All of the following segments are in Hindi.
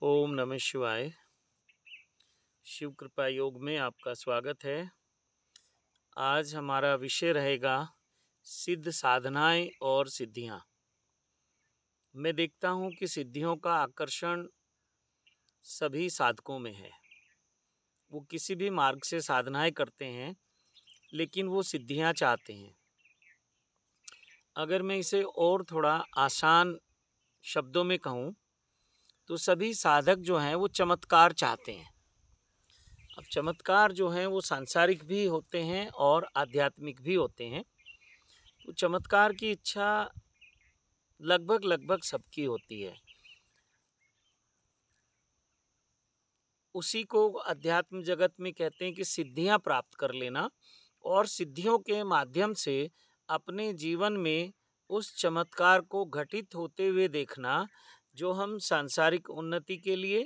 ओम नमः शिवाय। शिव कृपा योग में आपका स्वागत है। आज हमारा विषय रहेगा सिद्ध साधनाएं और सिद्धियां। मैं देखता हूं कि सिद्धियों का आकर्षण सभी साधकों में है। वो किसी भी मार्ग से साधनाएं करते हैं, लेकिन वो सिद्धियां चाहते हैं। अगर मैं इसे और थोड़ा आसान शब्दों में कहूं तो सभी साधक जो हैं वो चमत्कार चाहते हैं। अब चमत्कार जो हैं वो सांसारिक भी होते हैं और आध्यात्मिक भी होते हैं। तो चमत्कार की इच्छा लगभग सबकी होती है। उसी को अध्यात्म जगत में कहते हैं कि सिद्धियां प्राप्त कर लेना और सिद्धियों के माध्यम से अपने जीवन में उस चमत्कार को घटित होते हुए देखना जो हम सांसारिक उन्नति के लिए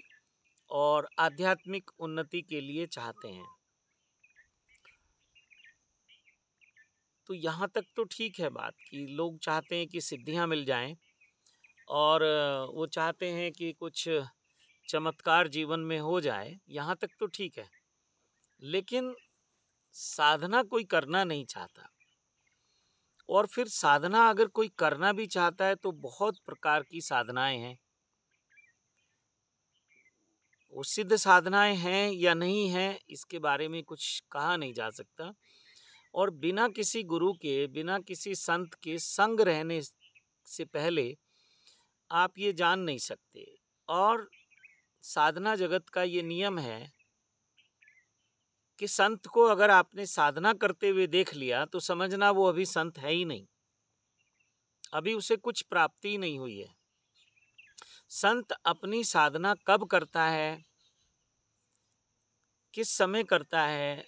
और आध्यात्मिक उन्नति के लिए चाहते हैं। तो यहाँ तक तो ठीक है बात कि लोग चाहते हैं कि सिद्धियां मिल जाएं और वो चाहते हैं कि कुछ चमत्कार जीवन में हो जाए। यहाँ तक तो ठीक है, लेकिन साधना कोई करना नहीं चाहता। और फिर साधना अगर कोई करना भी चाहता है तो बहुत प्रकार की साधनाएं हैं। वो सिद्ध साधनाएं हैं या नहीं हैं इसके बारे में कुछ कहा नहीं जा सकता। और बिना किसी गुरु के, बिना किसी संत के संग रहने से पहले आप ये जान नहीं सकते। और साधना जगत का ये नियम है कि संत को अगर आपने साधना करते हुए देख लिया तो समझना वो अभी संत है ही नहीं, अभी उसे कुछ प्राप्ति ही नहीं हुई है। संत अपनी साधना कब करता है, किस समय करता है,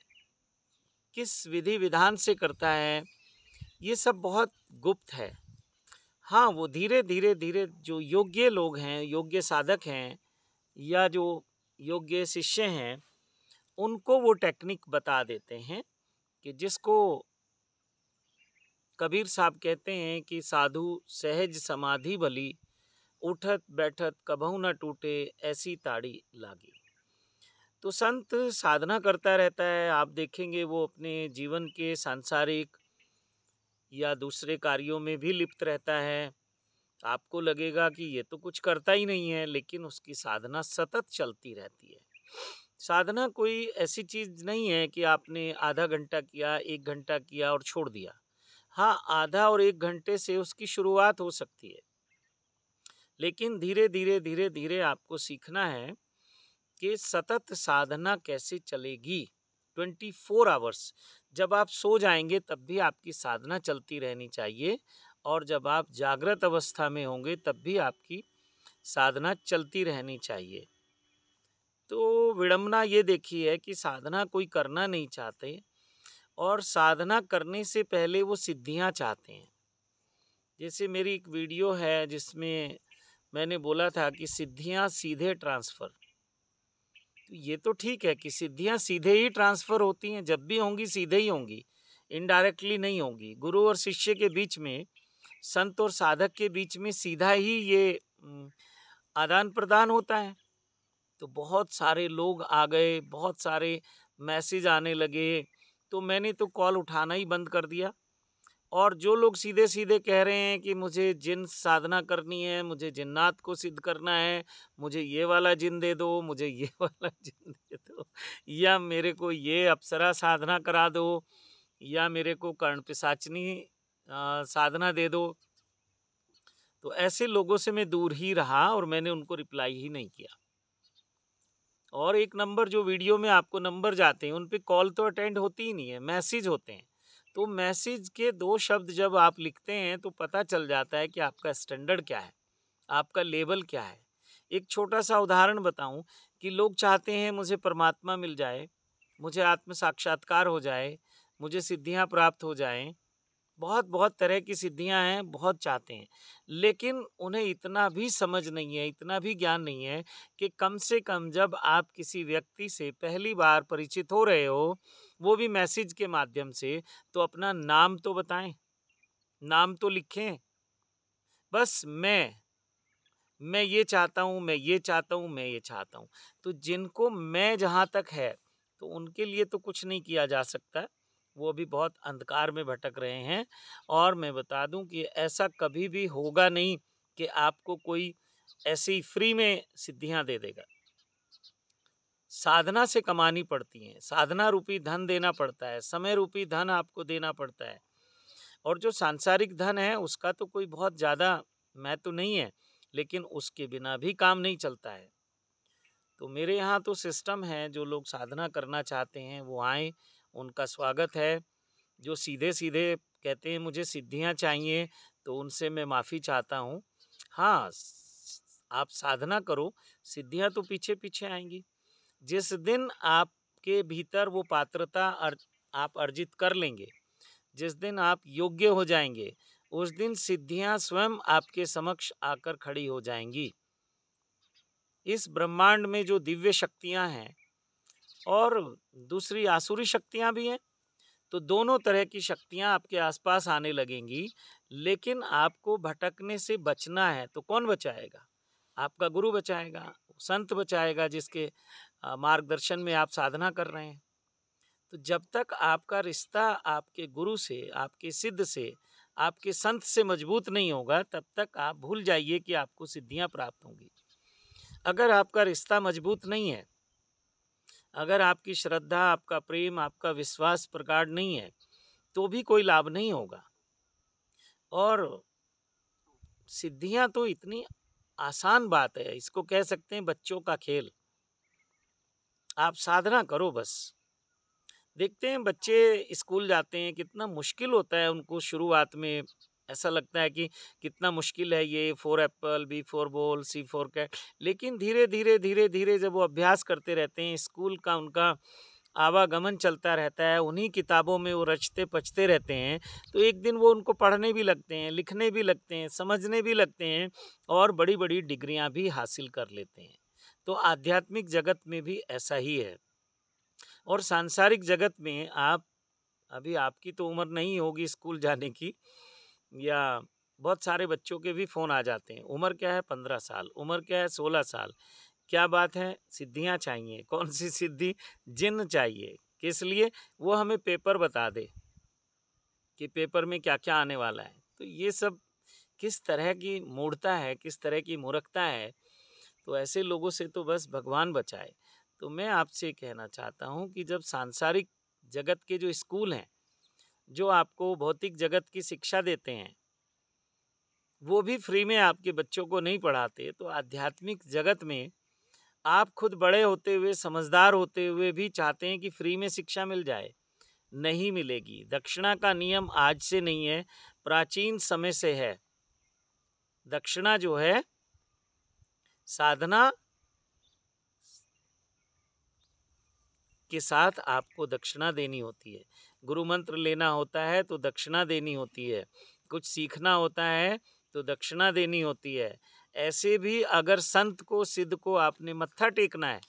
किस विधि विधान से करता है, ये सब बहुत गुप्त है। हाँ, वो धीरे धीरे जो योग्य लोग हैं, योग्य साधक हैं या जो योग्य शिष्य हैं, उनको वो टेक्निक बता देते हैं कि जिसको कबीर साहब कहते हैं कि साधु सहज समाधि भली, उठत बैठत कबहू न टूटे, ऐसी ताड़ी लागी। तो संत साधना करता रहता है। आप देखेंगे वो अपने जीवन के सांसारिक या दूसरे कार्यों में भी लिप्त रहता है। आपको लगेगा कि ये तो कुछ करता ही नहीं है, लेकिन उसकी साधना सतत चलती रहती है। साधना कोई ऐसी चीज नहीं है कि आपने आधा घंटा किया, 1 घंटा किया और छोड़ दिया। हाँ, आधा और 1 घंटे से उसकी शुरुआत हो सकती है, लेकिन धीरे धीरे आपको सीखना है कि सतत साधना कैसे चलेगी। 24 आवर्स, जब आप सो जाएंगे तब भी आपकी साधना चलती रहनी चाहिए, और जब आप जागृत अवस्था में होंगे तब भी आपकी साधना चलती रहनी चाहिए। तो विडंबना ये देखी है कि साधना कोई करना नहीं चाहते और साधना करने से पहले वो सिद्धियां चाहते हैं। जैसे मेरी एक वीडियो है जिसमें मैंने बोला था कि सिद्धियां सीधे ट्रांसफर। तो ये तो ठीक है कि सिद्धियां सीधे ही ट्रांसफर होती हैं, जब भी होंगी सीधे ही होंगी, इनडायरेक्टली नहीं होंगी। गुरु और शिष्य के बीच में, संत और साधक के बीच में सीधा ही ये आदान प्रदान होता है। तो बहुत सारे लोग आ गए, बहुत सारे मैसेज आने लगे, तो मैंने तो कॉल उठाना ही बंद कर दिया। और जो लोग सीधे सीधे कह रहे हैं कि मुझे जिन साधना करनी है, मुझे जिन्नात को सिद्ध करना है, मुझे ये वाला जिन दे दो, मुझे ये वाला जिन दे दो, या मेरे को ये अप्सरा साधना करा दो, या मेरे को कर्ण पिशाचनी साधना दे दो, तो ऐसे लोगों से मैं दूर ही रहा और मैंने उनको रिप्लाई ही नहीं किया। और एक नंबर, जो वीडियो में आपको नंबर जाते हैं उन पे कॉल तो अटेंड होती ही नहीं है, मैसेज होते हैं। तो मैसेज के 2 शब्द जब आप लिखते हैं तो पता चल जाता है कि आपका स्टैंडर्ड क्या है, आपका लेवल क्या है। एक छोटा सा उदाहरण बताऊं कि लोग चाहते हैं मुझे परमात्मा मिल जाए, मुझे आत्म साक्षात्कार हो जाए, मुझे सिद्धियां प्राप्त हो जाएं। बहुत बहुत तरह की सिद्धियां हैं, बहुत चाहते हैं, लेकिन उन्हें इतना भी समझ नहीं है, इतना भी ज्ञान नहीं है कि कम से कम जब आप किसी व्यक्ति से पहली बार परिचित हो रहे हो, वो भी मैसेज के माध्यम से, तो अपना नाम तो बताएं, नाम तो लिखें। बस मैं ये चाहता हूँ, मैं ये चाहता हूँ, मैं ये चाहता हूँ। तो जिनको मैं जहाँ तक है, तो उनके लिए तो कुछ नहीं किया जा सकता। वो अभी बहुत अंधकार में भटक रहे हैं। और मैं बता दूं कि ऐसा कभी भी होगा नहीं कि आपको कोई ऐसे ही फ्री में सिद्धियां दे देगा। साधना से कमानी पड़ती हैं, साधना रूपी धन देना पड़ता है, समय रूपी धन आपको देना पड़ता है। और जो सांसारिक धन है उसका तो कोई बहुत ज़्यादा महत्व नहीं है, लेकिन उसके बिना भी काम नहीं चलता है। तो मेरे यहाँ तो सिस्टम है, जो लोग साधना करना चाहते हैं वो आएँ, उनका स्वागत है। जो सीधे-सीधे कहते हैं मुझे सिद्धियाँ चाहिए, तो उनसे मैं माफ़ी चाहता हूँ। हाँ, आप साधना करो, सिद्धियाँ तो पीछे-पीछे आएँगी। जिस दिन आपके भीतर वो पात्रता आप अर्जित कर लेंगे, जिस दिन आप योग्य हो जाएंगे, उस दिन सिद्धियां स्वयं आपके समक्ष आकर खड़ी हो जाएंगी। इस ब्रह्मांड में जो दिव्य शक्तियां हैं और दूसरी आसुरी शक्तियां भी हैं, तो दोनों तरह की शक्तियां आपके आसपास आने लगेंगी। लेकिन आपको भटकने से बचना है, तो कौन बचाएगा? आपका गुरु बचाएगा, संत बचाएगा, जिसके मार्गदर्शन में आप साधना कर रहे हैं। तो जब तक आपका रिश्ता आपके गुरु से, आपके सिद्ध से, आपके संत से मजबूत नहीं होगा, तब तक आप भूल जाइए कि आपको सिद्धियां प्राप्त होंगी। अगर आपका रिश्ता मजबूत नहीं है, अगर आपकी श्रद्धा, आपका प्रेम, आपका विश्वास प्रगाढ़ नहीं है, तो भी कोई लाभ नहीं होगा। और सिद्धियां तो इतनी आसान बात है, इसको कह सकते हैं बच्चों का खेल। आप साधना करो बस। देखते हैं बच्चे स्कूल जाते हैं, कितना मुश्किल होता है उनको शुरुआत में। ऐसा लगता है कि कितना मुश्किल है ये, 4 एप्पल, बी 4 बॉल, सी 4 कैट। लेकिन धीरे धीरे धीरे धीरे जब वो अभ्यास करते रहते हैं, स्कूल का उनका आवागमन चलता रहता है, उन्हीं किताबों में वो रचते पचते रहते हैं, तो एक दिन वो उनको पढ़ने भी लगते हैं, लिखने भी लगते हैं, समझने भी लगते हैं और बड़ी बड़ी डिग्रियां भी हासिल कर लेते हैं। तो आध्यात्मिक जगत में भी ऐसा ही है। और सांसारिक जगत में आप, अभी आपकी तो उम्र नहीं होगी स्कूल जाने की, या बहुत सारे बच्चों के भी फ़ोन आ जाते हैं। उम्र क्या है? 15 साल। उम्र क्या है? 16 साल। क्या बात है? सिद्धियां चाहिए। कौन सी सिद्धि? जिन्न चाहिए। किस लिए? वो हमें पेपर बता दे कि पेपर में क्या क्या आने वाला है। तो ये सब किस तरह की मूढ़ता है, किस तरह की मूर्खता है। तो ऐसे लोगों से तो बस भगवान बचाए। तो मैं आपसे कहना चाहता हूँ कि जब सांसारिक जगत के जो स्कूल हैं, जो आपको भौतिक जगत की शिक्षा देते हैं, वो भी फ्री में आपके बच्चों को नहीं पढ़ाते, तो आध्यात्मिक जगत में आप खुद बड़े होते हुए, समझदार होते हुए भी चाहते हैं कि फ्री में शिक्षा मिल जाए। नहीं मिलेगी। दक्षिणा का नियम आज से नहीं है, प्राचीन समय से है। दक्षिणा जो है, साधना के साथ आपको दक्षिणा देनी होती है। गुरु मंत्र लेना होता है तो दक्षिणा देनी होती है। कुछ सीखना होता है तो दक्षिणा देनी होती है। ऐसे भी अगर संत को, सिद्ध को आपने मत्था टेकना है,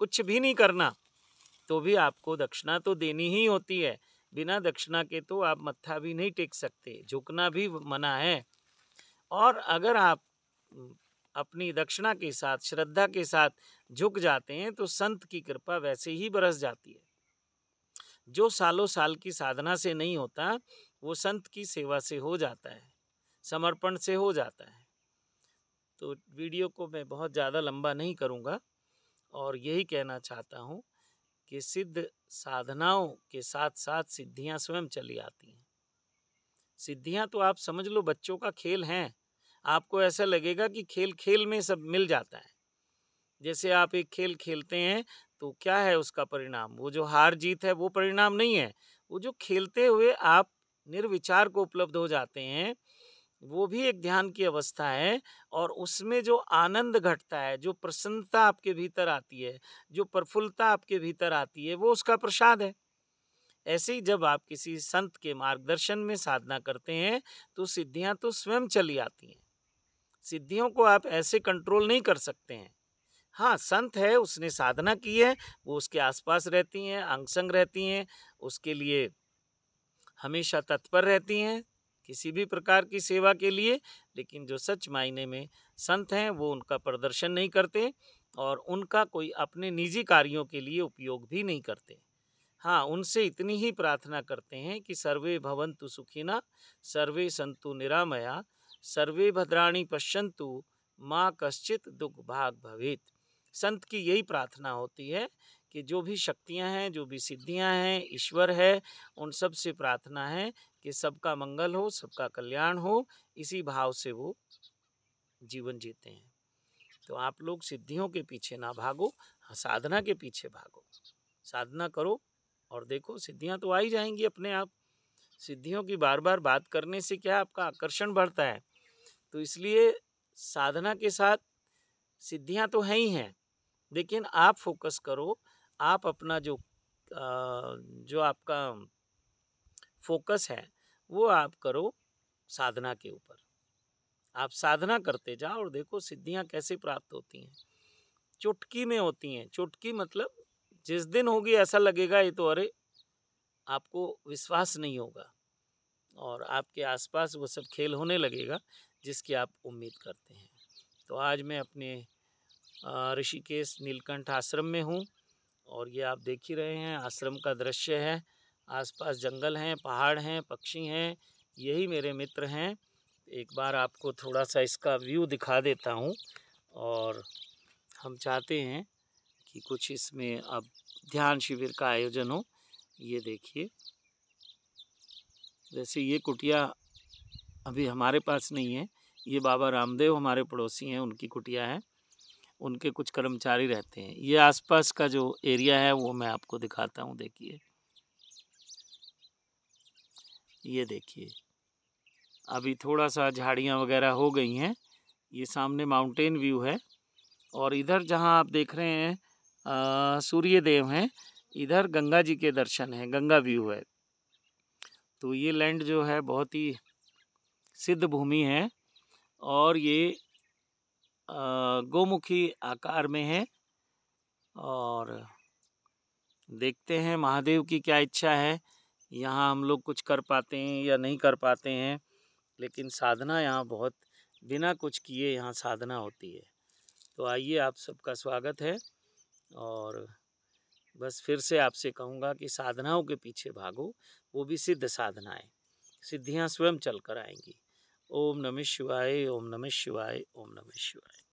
कुछ भी नहीं करना, तो भी आपको दक्षिणा तो देनी ही होती है। बिना दक्षिणा के तो आप मत्था भी नहीं टेक सकते, झुकना भी मना है। और अगर आप अपनी दक्षिणा के साथ, श्रद्धा के साथ झुक जाते हैं, तो संत की कृपा वैसे ही बरस जाती है। जो सालों साल की साधना से नहीं होता, वो संत की सेवा से हो जाता है, समर्पण से हो जाता है। तो वीडियो को मैं बहुत ज़्यादा लंबा नहीं करूँगा और यही कहना चाहता हूँ कि सिद्ध साधनाओं के साथ साथ सिद्धियाँ स्वयं चली आती हैं। सिद्धियाँ तो आप समझ लो बच्चों का खेल हैं। आपको ऐसा लगेगा कि खेल खेल में सब मिल जाता है। जैसे आप एक खेल खेलते हैं तो क्या है उसका परिणाम? वो जो हार जीत है वो परिणाम नहीं है। वो जो खेलते हुए आप निर्विचार को उपलब्ध हो जाते हैं, वो भी एक ध्यान की अवस्था है। और उसमें जो आनंद घटता है, जो प्रसन्नता आपके भीतर आती है, जो प्रफुल्लता आपके भीतर आती है, वो उसका प्रसाद है। ऐसे ही जब आप किसी संत के मार्गदर्शन में साधना करते हैं, तो सिद्धियां तो स्वयं चली आती हैं। सिद्धियों को आप ऐसे कंट्रोल नहीं कर सकते हैं। हाँ, संत है, उसने साधना की है, वो उसके आसपास रहती हैं, अंग संग रहती हैं, उसके लिए हमेशा तत्पर रहती हैं। किसी भी प्रकार की सेवा के लिए, लेकिन जो सच मायने में संत हैं वो उनका प्रदर्शन नहीं करते और उनका कोई अपने निजी कार्यों के लिए उपयोग भी नहीं करते। हाँ, उनसे इतनी ही प्रार्थना करते हैं कि सर्वे भवन्तु सुखिनः, सर्वे सन्तु निरामया, सर्वे भद्राणि पश्यन्तु, माँ कश्चित दुख भाग भवेत्। संत की यही प्रार्थना होती है कि जो भी शक्तियाँ हैं, जो भी सिद्धियाँ हैं, ईश्वर है, उन सब से प्रार्थना है कि सबका मंगल हो, सबका कल्याण हो। इसी भाव से वो जीवन जीते हैं। तो आप लोग सिद्धियों के पीछे ना भागो, साधना के पीछे भागो। साधना करो और देखो सिद्धियां तो आ ही जाएंगी अपने आप। सिद्धियों की बार बार बात करने से क्या आपका आकर्षण बढ़ता है। तो इसलिए साधना के साथ सिद्धियां तो हैं ही हैं, लेकिन आप फोकस करो। आप अपना जो आपका फोकस है वो आप करो साधना के ऊपर। आप साधना करते जाओ और देखो सिद्धियां कैसे प्राप्त होती हैं। चुटकी में होती हैं। चुटकी मतलब जिस दिन होगी ऐसा लगेगा ये तो अरे, आपको विश्वास नहीं होगा और आपके आसपास वो सब खेल होने लगेगा जिसकी आप उम्मीद करते हैं। तो आज मैं अपने ऋषिकेश नीलकंठ आश्रम में हूँ और ये आप देख ही रहे हैं आश्रम का दृश्य है। आसपास जंगल हैं, पहाड़ हैं, पक्षी हैं, यही मेरे मित्र हैं। एक बार आपको थोड़ा सा इसका व्यू दिखा देता हूँ और हम चाहते हैं कि कुछ इसमें अब ध्यान शिविर का आयोजन हो। ये देखिए, जैसे ये कुटिया अभी हमारे पास नहीं है, ये बाबा रामदेव हमारे पड़ोसी हैं, उनकी कुटिया है, उनके कुछ कर्मचारी रहते हैं। ये आसपास का जो एरिया है वो मैं आपको दिखाता हूँ। देखिए, ये देखिए अभी थोड़ा सा झाड़ियाँ वगैरह हो गई हैं। ये सामने माउंटेन व्यू है और इधर जहाँ आप देख रहे हैं सूर्य देव हैं, इधर गंगा जी के दर्शन हैं, गंगा व्यू है। तो ये लैंड जो है बहुत ही सिद्ध भूमि है और ये गोमुखी आकार में है और देखते हैं महादेव की क्या इच्छा है। यहाँ हम लोग कुछ कर पाते हैं या नहीं कर पाते हैं, लेकिन साधना यहाँ बहुत बिना कुछ किए यहाँ साधना होती है। तो आइए, आप सबका स्वागत है और बस फिर से आपसे कहूँगा कि साधनाओं के पीछे भागो, वो भी सिद्ध साधनाएं। सिद्धियाँ स्वयं चल कर आएंगी। ओम नमः शिवाय, ओम नमः शिवाय, ओम नमः शिवाय।